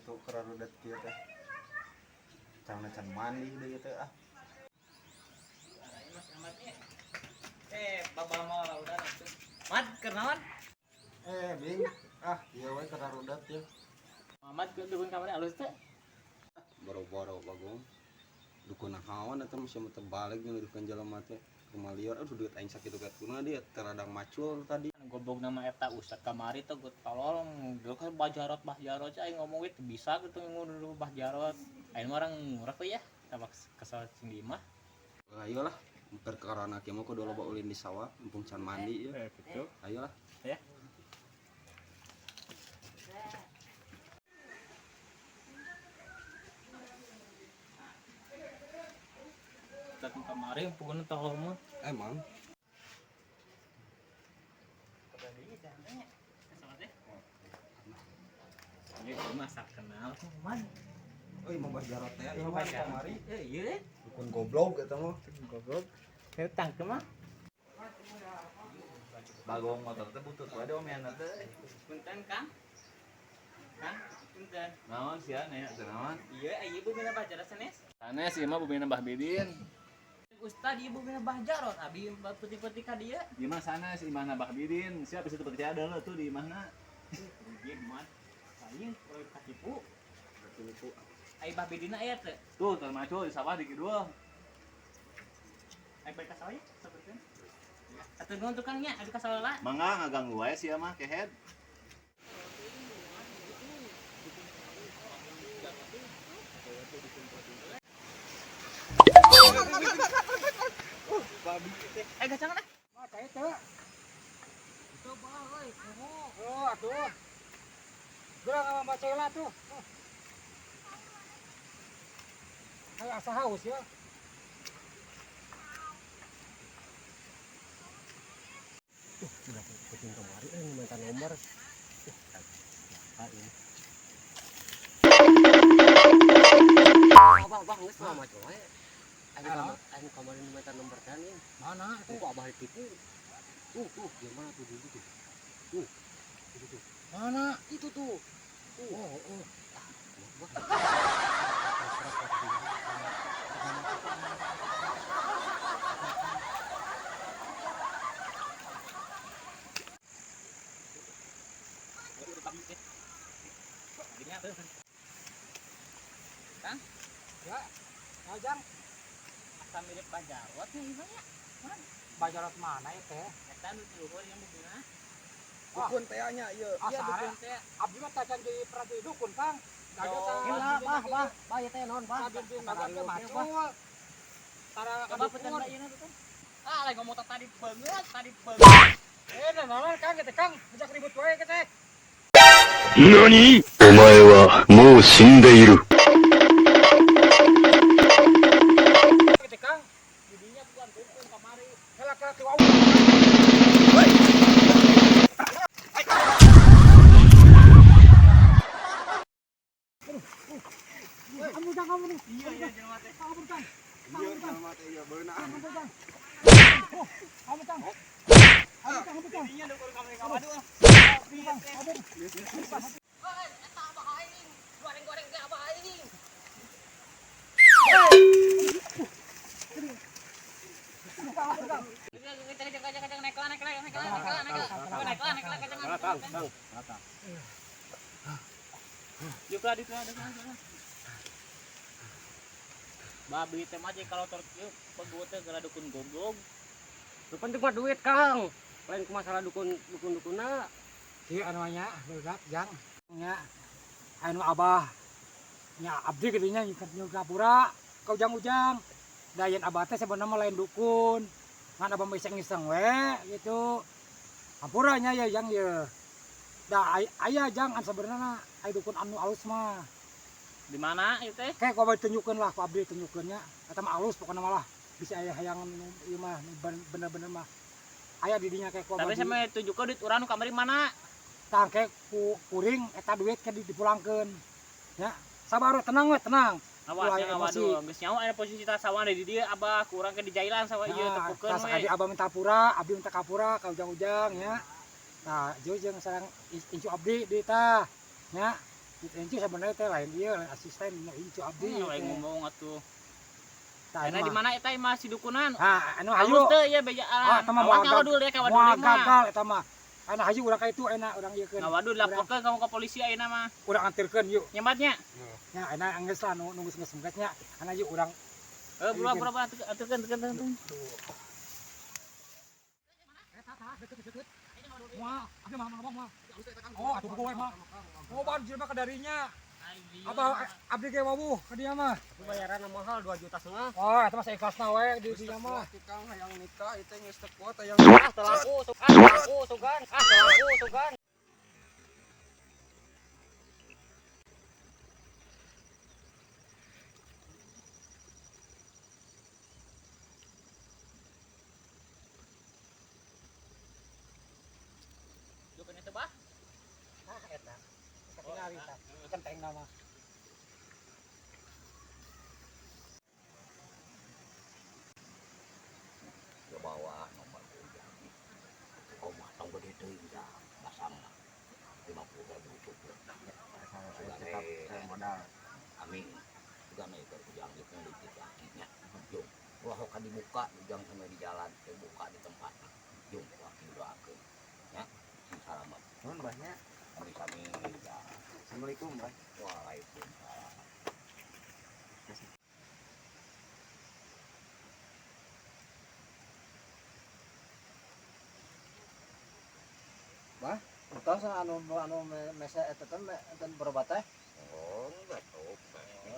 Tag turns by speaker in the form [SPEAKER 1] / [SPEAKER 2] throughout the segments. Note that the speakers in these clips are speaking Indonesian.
[SPEAKER 1] itu kerarudet kieu teh. Can mandi deui teh ah.
[SPEAKER 2] Bapak mau udah langsung. Mat, kenaon?
[SPEAKER 1] Bing, ieu we kerarudet ya.
[SPEAKER 2] Mamat ke dukun kamarnya halus teh.
[SPEAKER 1] Boro-boro bagong. Dukun naon eta mah sia balik nyuruhkeun jelema teh. Rumah liar, aduh duit aing sakitu katuna dia teradang macul tadi.
[SPEAKER 2] Goblok nama eta ustad kamari tuh gue tolol dulu kan bajarot aja aing ngomong itu bisa gitu ngomong bajarot aing orang murah ya kita kesal sing di mah
[SPEAKER 1] Ayolah perkara kieu mah kudu loba ulin di sawah mumpung can mandi ya
[SPEAKER 2] gitu
[SPEAKER 1] ayolah
[SPEAKER 2] ya datang kamari pokoknya tolol mah
[SPEAKER 1] emang
[SPEAKER 2] ini masak kenal man
[SPEAKER 1] mau bajarot teh
[SPEAKER 2] ini mah kamari iya
[SPEAKER 1] dukun goblok eta mah
[SPEAKER 2] goblok saya tangke mah bagong motor teh butut wae dong mian teh punten kan punten naon sia nya naon iya ieu bubina bacara sanes sanes ieu mah bubina Mbah Bidin Ustad ieu bubina Mbah Jarot abi peti-peti ka dieu di mana sanes imahna Mbah Bidin siapa situ peti ada lo tuh di mana ieu mah aing proyek katipu ai Mbah Bidin aya teh tuh termaco di sawah di kidul ai bae ka sawah ya sabarkeun atuh nuhun tukangnya abi ka sawah
[SPEAKER 3] mangga ngaganggu wae sia mah kehead
[SPEAKER 2] babi teh gacangan ah
[SPEAKER 4] mah teh teh coba euy oh atuh geura baca heula tuh kayak asa haus ya udah puting kemari minta nomor ini abang geus mah mah coy aing kemarin minta nomor kan ya mana itu kok abah ditipu tuh gimana tuh dulu tuh itu tuh mana itu tuh oh
[SPEAKER 2] Kang?
[SPEAKER 4] Ya, ajang
[SPEAKER 2] Asa mirip Bajarot nih gimana? Man,
[SPEAKER 4] bajarot mana ya teh?
[SPEAKER 2] eta nu luhur yang bubina.
[SPEAKER 1] dukun teh nya ieu
[SPEAKER 4] Asa
[SPEAKER 2] dukun teh.
[SPEAKER 4] abdi mah tacan di perhati dukun Kang. Gada ta.
[SPEAKER 5] Bah ya teh naon, Bah?
[SPEAKER 4] Sabin magangnya macul. Tara
[SPEAKER 2] Coba peutan
[SPEAKER 4] dukun.
[SPEAKER 2] da ieu tuh. Lagi ngomong tadi banget.
[SPEAKER 4] Naon Kang kita Kang, ajak ribut wae kita.
[SPEAKER 6] 何お前はもう死んでいる。
[SPEAKER 4] Kita Kang,
[SPEAKER 2] Didinya bukan dukun kamari.
[SPEAKER 4] helak tuh au. Kamu jangan kamu nih.
[SPEAKER 2] Iya jelema teh.
[SPEAKER 4] Kamu Kang.
[SPEAKER 1] ieu jelema teh ieu beunang
[SPEAKER 4] Kamu Kang.
[SPEAKER 2] Didinya dukun kamari kamari. Goreng-goreng ke abah aing. Babi teh mah kalau terkieu pegut teh gara dukun goblok.
[SPEAKER 5] Lu penting mah duit, Kang. Lain ke masalah dukun-dukunna.
[SPEAKER 4] Ieu anu nya, berat jang. Nya anu abah. Nya abdi geudinya nyingkatnya gapura ka ujang-ujang. Da yen abah teh sebenarnya mah lain dukun. Ngan abah mah iseng-iseng we gitu. Hampura nya ya jang ye. Da aya jang an sebenarnya aya dukun anu alus mah.
[SPEAKER 2] Di mana ieu teh?
[SPEAKER 4] Kayak ku abah tunjukkeun lah, ku abdi tunjukkeun nya. Eta mah alus pokona malah. Bisa aya hayangan ieu mah bener-bener mah. Aya di dinya kayak ku abah.
[SPEAKER 2] Tapi sampe tunjukkeun duit urang nu kamari mana?
[SPEAKER 4] Tangke kuring eta duit ke dipulangkeun ya sabar tenang we tenang
[SPEAKER 2] Awasnya ngawaduh geus nyawa aya posisi tas sawah di dieu abah kurang ke di jailan sawah ieu tepukeun we
[SPEAKER 4] adi abah minta pura abdi minta kapura ka ujang-ujang ya nah jeung sareng incu abdi di tah ya Incu sebenarnya teh lain dia lain asisten incu abdi.
[SPEAKER 2] Lain ngomong atuh.
[SPEAKER 4] Tah
[SPEAKER 2] Karena di mana eta mah si dukunan?
[SPEAKER 4] Ah, anu
[SPEAKER 2] Halus
[SPEAKER 4] hayu.
[SPEAKER 2] teh ya bejaan.
[SPEAKER 4] Tah mah
[SPEAKER 2] Awas ngawadul ya ka wadul
[SPEAKER 4] Moal
[SPEAKER 2] mah.
[SPEAKER 4] gagal eta mah. Anu hayu urang ka itu enak urang ieu keun.
[SPEAKER 2] Ngawadul laporkeun kamu ke polisi ayeuna mah.
[SPEAKER 4] Urang antirkeun yuk.
[SPEAKER 2] Nyebatnya.
[SPEAKER 4] Nya enak geus lah nunggu sengget-senggetnya. Anu hayu urang
[SPEAKER 2] Bura-bura aturkeun.
[SPEAKER 4] Wah, abi mah. Oh, atuh gowe mah. Oh, ban jelema ka darinya. Abah abdi ge wawuh ka dieu mah.
[SPEAKER 5] Bayaran mahal 2,5 juta.
[SPEAKER 4] Oh, eta mah saikhlasna we di dieu mah.
[SPEAKER 1] Kang hayang nikah itu geus teu kuat hayang.
[SPEAKER 5] Telaku sugan.
[SPEAKER 2] Dukeun itu bah.
[SPEAKER 4] Nah, eta. Katingali tah. Kenteng nama.
[SPEAKER 7] Bawa nomor ujang kau matang gede teuing ya pasang 50.000 cukup saya modal amin juga nih ke ujang itu di kakinya jung wah kok dibuka ujang sampai di jalan dibuka di tempat jung wah doakeun ya salamat
[SPEAKER 1] Nuhun banyak.
[SPEAKER 7] kami ya
[SPEAKER 1] Assalamualaikum, Mbah.
[SPEAKER 7] waalaikumsalam.
[SPEAKER 1] Entah sa anu mesa eta teh enten berobat teh.
[SPEAKER 7] Oh enggak tuh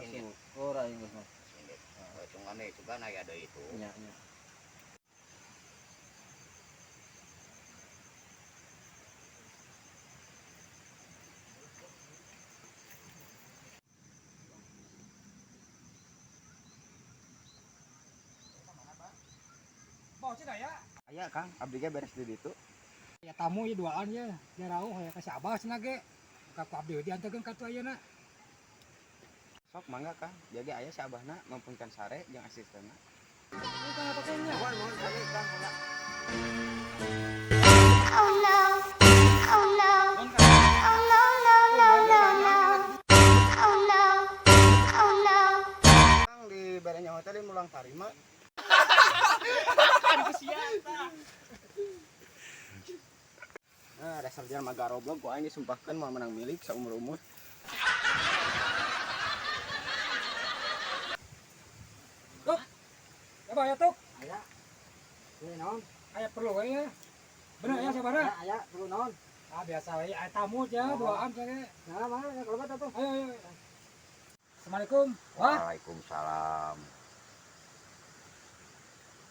[SPEAKER 7] ini
[SPEAKER 1] Syukur aing geus mah.
[SPEAKER 7] hitungannya juga aya ada itu
[SPEAKER 1] Nya nya.
[SPEAKER 4] Bawa cenah ya.
[SPEAKER 1] Aya Kang, abdi ge beres di ditu.
[SPEAKER 4] Ya tamu ya duaan ya. Ya rauh aya ka si Abah cenah ge. Ka ku abdi diantarkeun ka tu ayeuna.
[SPEAKER 1] Sok mangga Kang. Jadi aya si abahna mampunkan sare jeung asistenna.
[SPEAKER 8] Oh no. Oh no. Oh no, no, no, no, no. Oh no. Oh no.
[SPEAKER 1] Kang di barenya hotel di Mulang Tarima. Nah, dasar jangan maga roblog kok aing disumpahkeun mau menang milik saumur-umur.
[SPEAKER 4] Abah ya tuk.
[SPEAKER 5] Aya. Ini naon?
[SPEAKER 4] Aya perlu we ya. Bener ya sabana.
[SPEAKER 5] Aya perlu naon?
[SPEAKER 4] Ah biasa we aya tamu aja duaan kage.
[SPEAKER 5] Nah, mana ya kalau atuh.
[SPEAKER 4] Ayo. Assalamualaikum. Wah,
[SPEAKER 7] waalaikumsalam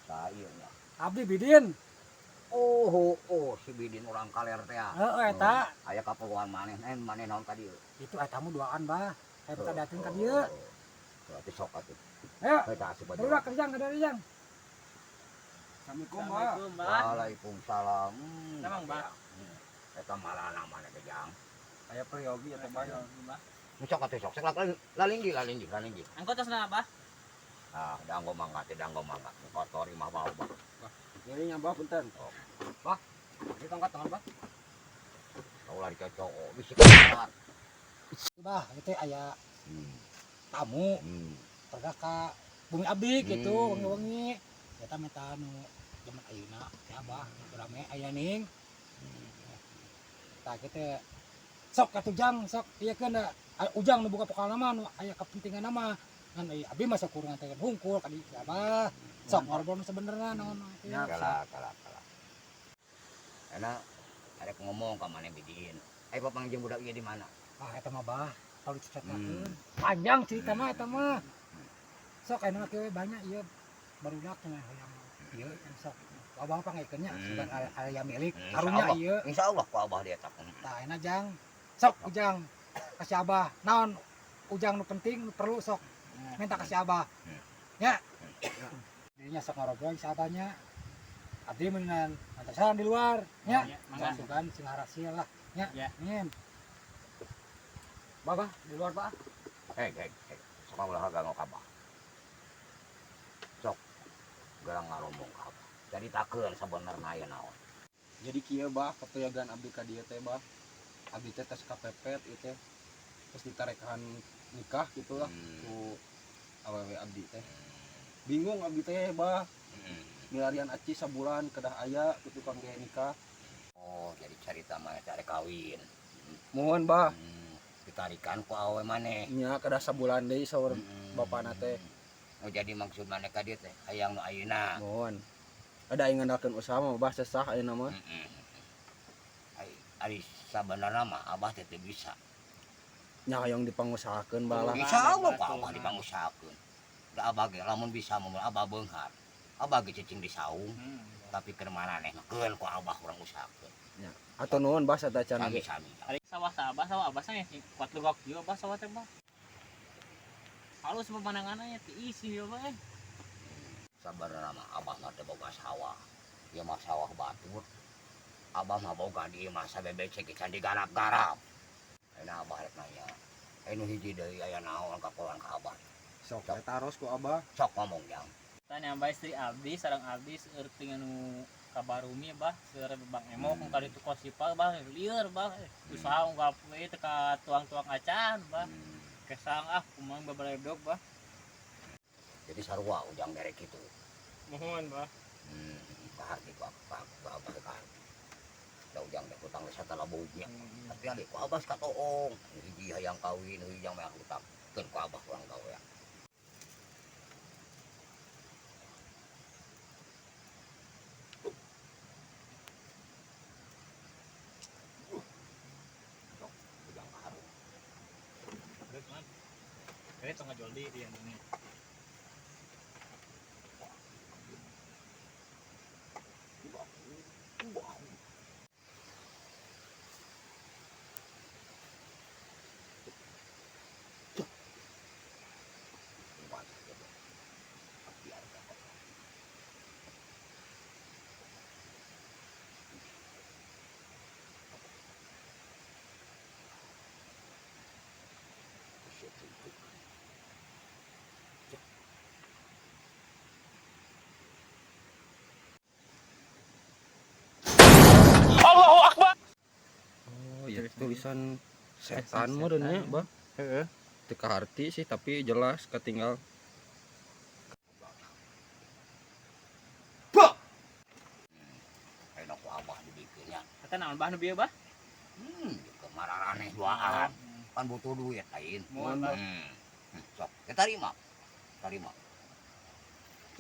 [SPEAKER 7] saya nya
[SPEAKER 4] abdi Bidin.
[SPEAKER 7] oh si Bidin orang kaler teh
[SPEAKER 4] Heeh eta.
[SPEAKER 7] aya kaperluan maneh maneh naon ka dieu
[SPEAKER 4] Itu aya tamu duaan bah. Aya kita datang ka dieu.
[SPEAKER 7] berarti sok atuh
[SPEAKER 4] Ayo.
[SPEAKER 7] kita asup aja
[SPEAKER 4] Barudak kerjang ka dari yang.
[SPEAKER 1] Assalamualaikum, Mbah.
[SPEAKER 2] Assalamualaikum, Mbah.
[SPEAKER 7] waalaikumsalam
[SPEAKER 2] Emang, Mbah?
[SPEAKER 7] eta malah namanya kejang
[SPEAKER 1] Aya peryogi atuh Mbah.
[SPEAKER 7] sok atuh sok lalinggi
[SPEAKER 2] Angkot tasna bah.
[SPEAKER 7] ah danggo mangga kotor imah bau bah
[SPEAKER 1] Ini nyambah punten.
[SPEAKER 5] Di tongkat tangan, Pak.
[SPEAKER 7] kau lari cocok bisik banget
[SPEAKER 4] Bah, itu aya tamu perda ka bumi abdi gitu, wengi-wengi. Eta meta anu zaman ayeuna teh Abah, rame aya ning. Tah kitu sok katujang sok ieukeun da ujang nu boga pokal nama nu aya kepentingan nama ngan abdi mah sakur nganteun hungkul ka dieu Abah. Sok ngobrol sebenarnya naon teh.
[SPEAKER 7] kalah enak ada ngomong ke mana Bidin ayo panggil budak ieu di mana
[SPEAKER 4] Ah eta mah Bah, kalau diceritakeun. Panjang ceritana eta mah. Sok anu kieu banyak ieu barudak teh hayang ieu sok. Abang panggilkeunnya sugan aya milik karunya ieu.
[SPEAKER 7] insyaallah ku abah dia tak
[SPEAKER 4] Tah enak jang. Sok ujang kasih Abah. Naon ujang nu penting nu perlu sok minta kasih Abah. Ya. Dirinya sok ngarobrol si Abahnya. Abdi meunan antasan di luar nya.
[SPEAKER 2] Mangga.
[SPEAKER 4] Sugan sing harasil lah nya.
[SPEAKER 2] Ya.
[SPEAKER 4] Nyen. Bah, di luar Pak.
[SPEAKER 7] hei sok ulah ganggu kabah sok garang ngaromong kabah jadi takeun sabenerna aya naon
[SPEAKER 1] Jadi kieu Bah, kepeyagan abdi ka dieu teh Bah. Abdi teh tes kapepet ieu teh. pas ditarekan nikah gitulah ku awewe abdi teh bingung abdi teh bah milarian aci sabulan kedah aya ku tukang gaya nikah.
[SPEAKER 7] Oh jadi cerita mah cari kawin.
[SPEAKER 1] Mohon bah
[SPEAKER 7] Ditarikan ku awe maneh.
[SPEAKER 1] nya kedah sabulan deui saur bapana teh.
[SPEAKER 7] Oh jadi maksud maneh ka dieu teh hayang nu ayeuna.
[SPEAKER 1] Mohon ada yang ngandalkeun usaha mah bah sesah ayeuna mah.
[SPEAKER 7] Ari sabenerna mah abah teh teu bisa.
[SPEAKER 1] Nya hayang dipangusahakeun balah.
[SPEAKER 7] Bisa Allah ku abah dipangusahakeun. Da abah ge lamun bisa mun abah beunghar. Abah ge cicing di saung. Tapi keur maneh keun ku abah urang usahakeun.
[SPEAKER 1] Nya atuh nuhun bah satacana ge.
[SPEAKER 7] Sami-sami.
[SPEAKER 2] Ari sawah abah nya kuat legok ieu bah sawah teh bah. Halus pemandanganna teh isi ieu bah.
[SPEAKER 7] Sabarna mah abah mah teu boga sawah. Ieu mah sawah batur. Abah mah boga di mah sabebece ke candi garap-garap. Ayeuna abah rek nanya. Anu hiji deui aya naon ka kawan ka abah.
[SPEAKER 1] Sok taros ku abah.
[SPEAKER 7] Sok ngomong jang.
[SPEAKER 2] Tanya abah istri abdi sareng abdi seueur teu anu kabarumi bah seueur Bang Emo kung kali tu kosipa bah lieur bah usaha unggap we teu ka tuang-tuang acan bah kesang kumaha babaledog bah.
[SPEAKER 7] Jadi sarua ujang derek kitu.
[SPEAKER 2] Mohon bah.
[SPEAKER 7] Kaharti ku abah ka. Da ujang dek utang desa talabugnya. Tapi adik ku abah katoong. Hiji hayang kawin, hiji yang mah utang. Keun ku abah urang gawe. Ujang kaharu.
[SPEAKER 2] Kayaknya tengah jual di yang ini.
[SPEAKER 1] Oh ya tulisan setan modenya bah.
[SPEAKER 2] Heeh.
[SPEAKER 1] Teu kaharti sih tapi jelas ketinggal.
[SPEAKER 7] Enak ku abah dibikeun nya.
[SPEAKER 2] Eta naon bah nu bieu bah?
[SPEAKER 7] Kemararaneh duaan. Kan butuh duit lain.
[SPEAKER 2] Mohon bah.
[SPEAKER 7] Sok, tarima. Tarima.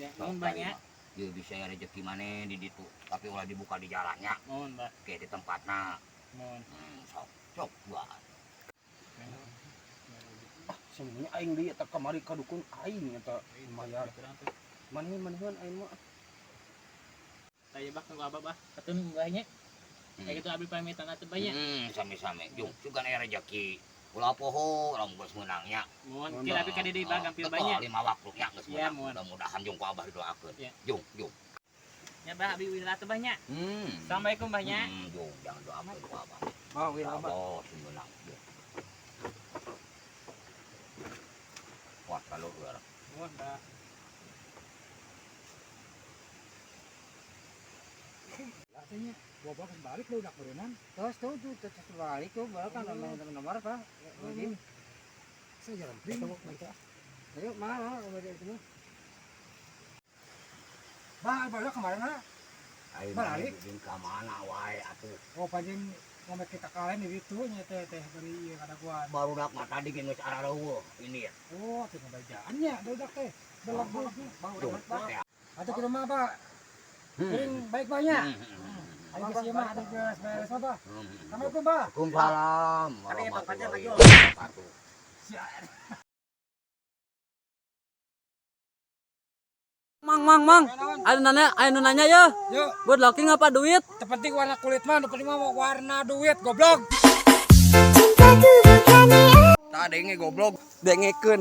[SPEAKER 2] Ya,
[SPEAKER 7] Sok,
[SPEAKER 2] mohon banyak.
[SPEAKER 7] tarima. Ieu bisa rezeki maneh di ditu, tapi ulah dibuka di jalannya.
[SPEAKER 2] Mohon bah.
[SPEAKER 7] Kayak di tempatna.
[SPEAKER 2] Mohon.
[SPEAKER 7] Sok duaan.
[SPEAKER 1] Semuanya aing deui eta kamari ka dukun aing eta mayar. Manehun aing mah.
[SPEAKER 2] Taya bah kanggo abah bah. Atuh banyak. Kayak gitu abdi pamitan atuh banyak.
[SPEAKER 7] Sami-sami. Jung, juga aya rezeki. Ulah poho, orang geus meunangnya.
[SPEAKER 2] Mohon kira abi ka di bah gampil banyak.
[SPEAKER 7] 5 waktu nya geus
[SPEAKER 2] Ya,
[SPEAKER 7] meunang.
[SPEAKER 2] mohon.
[SPEAKER 7] Mudah-mudahan jung ku abah didoakeun.
[SPEAKER 2] Ya.
[SPEAKER 7] Jung.
[SPEAKER 2] Ya bah abi wila atuh banyak. Assalamualaikum banyak.
[SPEAKER 7] Jung, jangan doakeun ku abah.
[SPEAKER 1] Bah wil abah.
[SPEAKER 7] Oh, semenang. Wah, kalau luar.
[SPEAKER 2] Mohon bah.
[SPEAKER 4] Artinya gua bakal balik lu udah berenang. Terus tuh balik tuh kan nomor apa? Ini. Saya jalan prima. Ayo mana udah itu mah. Bah, balik kemarin lah.
[SPEAKER 7] Ayo
[SPEAKER 4] balik
[SPEAKER 7] ke mana wae atuh.
[SPEAKER 4] Oh, panjang ngomong kita kalian di itu nya teh beri ieu kada gua.
[SPEAKER 7] Baru dak mah tadi geus arareueuh ini ya.
[SPEAKER 4] Oh, tinggal bajaannya udah teh. Belok bang
[SPEAKER 7] Jung,
[SPEAKER 4] udah. Atau ke rumah, Pak. Kering baik banyak. Ayo ke sini mah ada beres apa? Assalamualaikum, Pak.
[SPEAKER 7] Waalaikumsalam.
[SPEAKER 4] Ada yang pangkatnya maju.
[SPEAKER 5] Mang, anu nanya ya.
[SPEAKER 4] Yuk,
[SPEAKER 5] Buat locking apa duit?
[SPEAKER 4] terpenting warna kulit mah, nu penting mah warna duit, goblok.
[SPEAKER 1] Tah denge goblok. Dengekeun.